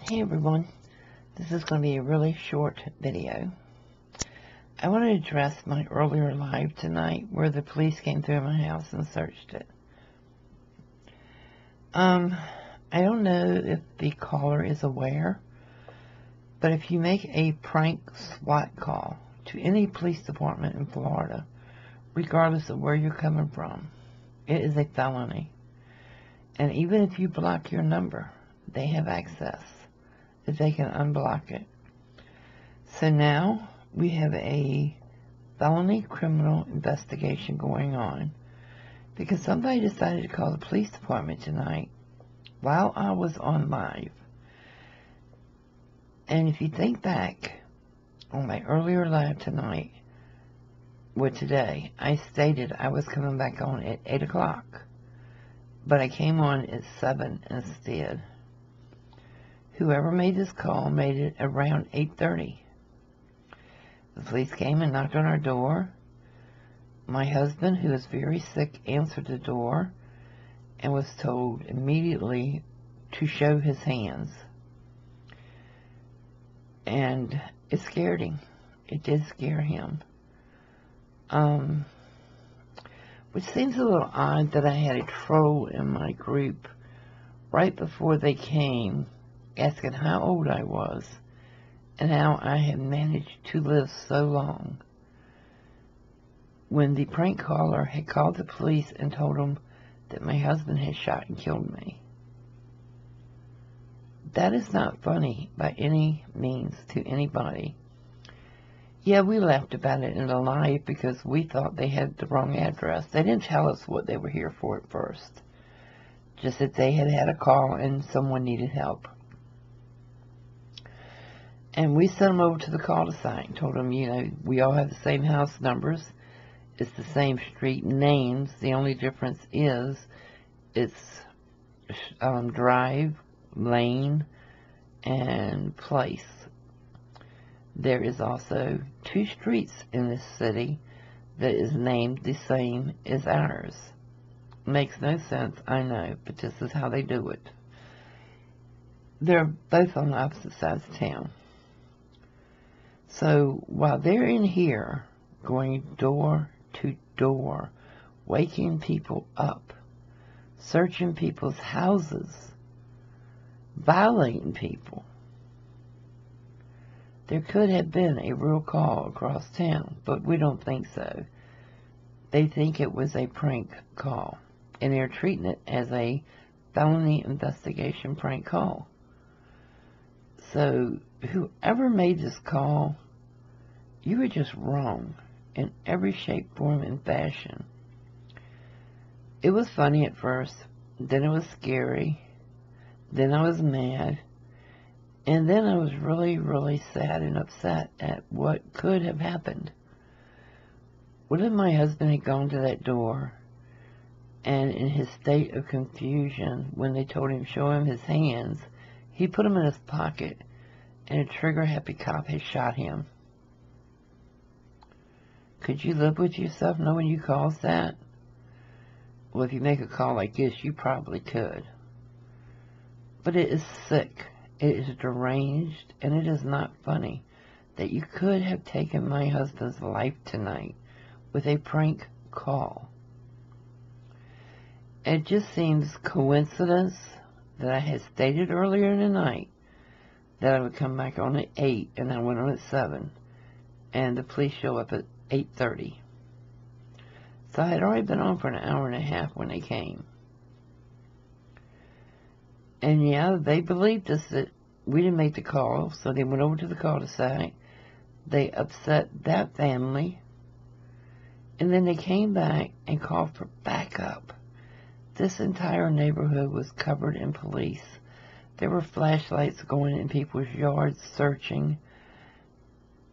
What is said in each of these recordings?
Hey everyone, this is going to be a really short video. I want to address my earlier live tonight where the police came through my house and searched it. I don't know if the caller is aware, but if you make a prank SWAT call to any police department in Florida, regardless of where you're coming from, it is a felony. And even if you block your number, they have access that they can unblock it. So now we have a felony criminal investigation going on because somebody decided to call the police department tonight while I was on live. And if you think back on my earlier live tonight, today, I stated I was coming back on at 8 o'clock, but I came on at 7 instead. Whoever made this call made it around 8:30. The police came and knocked on our door. My husband, who is very sick, answered the door and was told immediately to show his hands. And it scared him. It did scare him. Which seems a little odd that I had a troll in my group right before they came asking how old I was and how I had managed to live so long, when the prank caller had called the police and told them that my husband had shot and killed me. That is not funny by any means to anybody. Yeah, we laughed about it in the live because we thought they had the wrong address. They didn't tell us what they were here for at first. Just that they had had a call and someone needed help. And we sent them over to the cul-de-sac and told them, we all have the same house numbers. It's the same street names. The only difference is it's drive, lane, and place. There is also 2 streets in this city that is named the same as ours. Makes no sense, I know, but this is how they do it. They're both on opposite sides of town. So while they're in here going door to door, waking people up, searching people's houses, violating people, there could have been a real call across town, but we don't think so. They think it was a prank call, and they're treating it as a felony investigation prank call. So whoever made this call, you were just wrong in every shape, form, and fashion. It was funny at first, then it was scary, then I was mad, and then I was really, really sad and upset at what could have happened. What if my husband had gone to that door, and in his state of confusion, when they told him show him his hands, he put them in his pocket, and a trigger-happy cop had shot him? Could you live with yourself knowing you caused that? Well, if you make a call like this, you probably could. But it is sick, it is deranged, and it is not funny that you could have taken my husband's life tonight with a prank call. It just seems coincidence that I had stated earlier in the night that I would come back on at 8, and I went on at 7, and the police show up at 8:30. So I had already been on for an hour and a half when they came. And yeah, they believed us that we didn't make the call, so they went over to the cul-de-sac. They upset that family, and then they came back and called for backup. This entire neighborhood was covered in police. There were flashlights going in people's yards searching.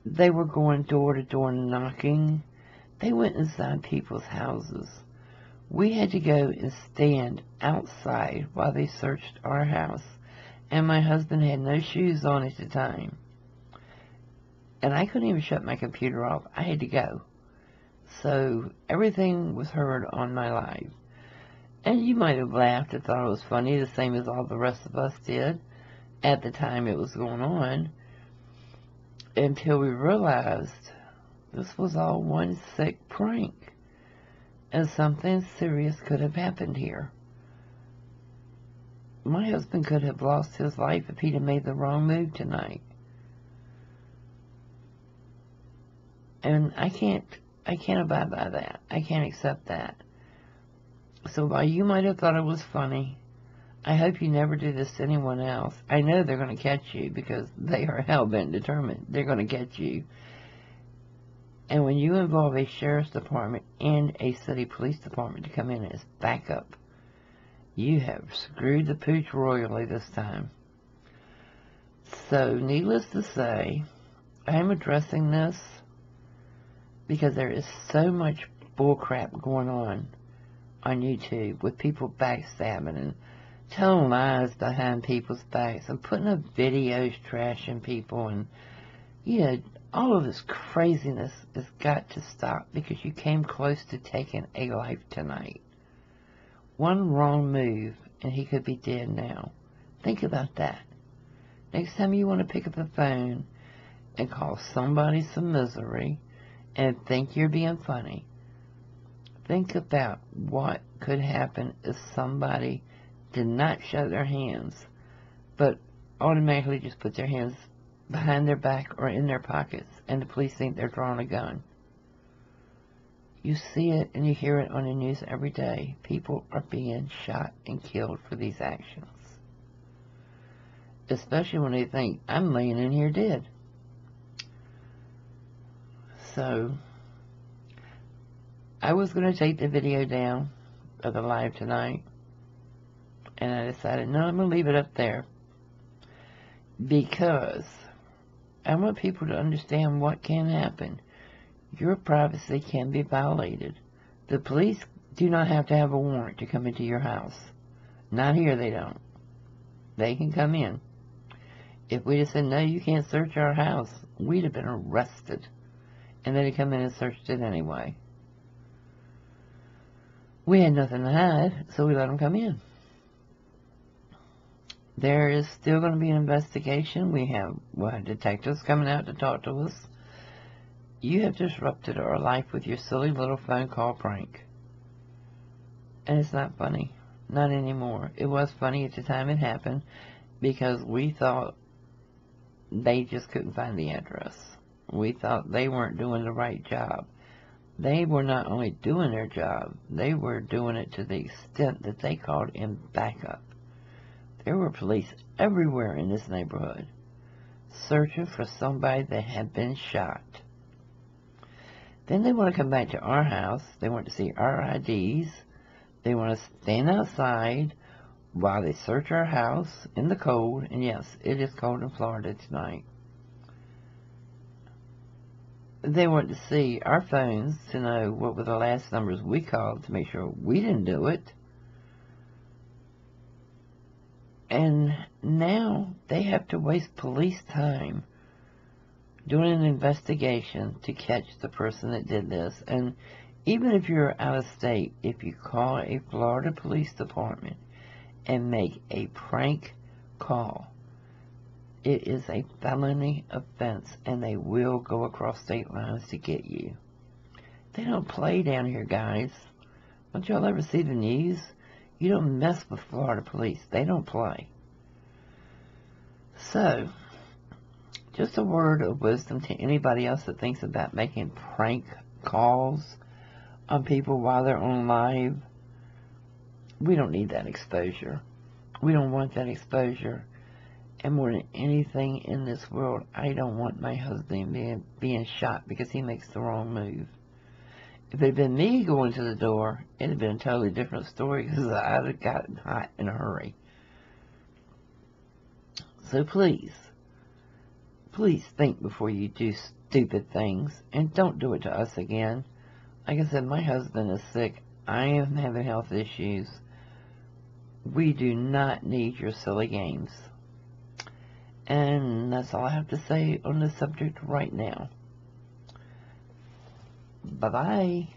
They were going door to door knocking. They went inside people's houses. We had to go and stand outside while they searched our house. And my husband had no shoes on at the time. And I couldn't even shut my computer off. I had to go. So everything was heard on my live. And you might have laughed and thought it was funny, the same as all the rest of us did. at the time it was going on, until we realized this was all one sick prank, and something serious could have happened here. My husband could have lost his life if he'd have made the wrong move tonight. And I can't abide by that. I can't accept that. So while you might have thought it was funny, I hope you never do this to anyone else. I know they're going to catch you because they are hell-bent determined. They're going to catch you. And when you involve a sheriff's department and a city police department to come in as backup, you have screwed the pooch royally this time. So, needless to say, I am addressing this because there is so much bullcrap going on YouTube with people backstabbing and telling lies behind people's backs and putting up videos trashing people, and all of this craziness has got to stop because you came close to taking a life tonight. One wrong move and he could be dead now. Think about that. Next time you want to pick up the phone and call somebody some misery and think you're being funny, think about what could happen if somebody did not shut their hands, but automatically just put their hands behind their back or in their pockets, and the police think they're drawing a gun. You see it and you hear it on the news every day. People are being shot and killed for these actions. Especially when they think, I'm laying in here dead. So, I was going to take the video down of the live tonight, and I decided, no, I'm going to leave it up there because I want people to understand what can happen. Your privacy can be violated. The police do not have to have a warrant to come into your house. Not here, they don't. They can come in. If we just said, no, you can't search our house, we'd have been arrested. And they'd come in and searched it anyway. We had nothing to hide, so we let them come in. There is still going to be an investigation. We'll have detectives coming out to talk to us. You have disrupted our life with your silly little phone call prank. And it's not funny. Not anymore. It was funny at the time it happened because we thought they just couldn't find the address. We thought they weren't doing the right job. They were not only doing their job, they were doing it to the extent that they called in backup. There were police everywhere in this neighborhood searching for somebody that had been shot. Then they want to come back to our house. They want to see our IDs. They want to stand outside while they search our house in the cold. And yes, it is cold in Florida tonight. They want to see our phones to know what were the last numbers we called to make sure we didn't do it. And now they have to waste police time doing an investigation to catch the person that did this. And even if you're out of state, if you call a Florida police department and make a prank call, it is a felony offense, and they will go across state lines to get you. They don't play down here, guys. Don't y'all ever see the news? You don't mess with Florida police. They don't play. So, just a word of wisdom to anybody else that thinks about making prank calls on people while they're on live. We don't need that exposure. We don't want that exposure. And more than anything in this world, I don't want my husband being shot because he makes the wrong move. If it had been me going to the door, it would have been a totally different story because I would have gotten hot in a hurry. So please think before you do stupid things, and don't do it to us again. Like I said, my husband is sick. I am having health issues. We do not need your silly games. And that's all I have to say on this subject right now. Bye-bye.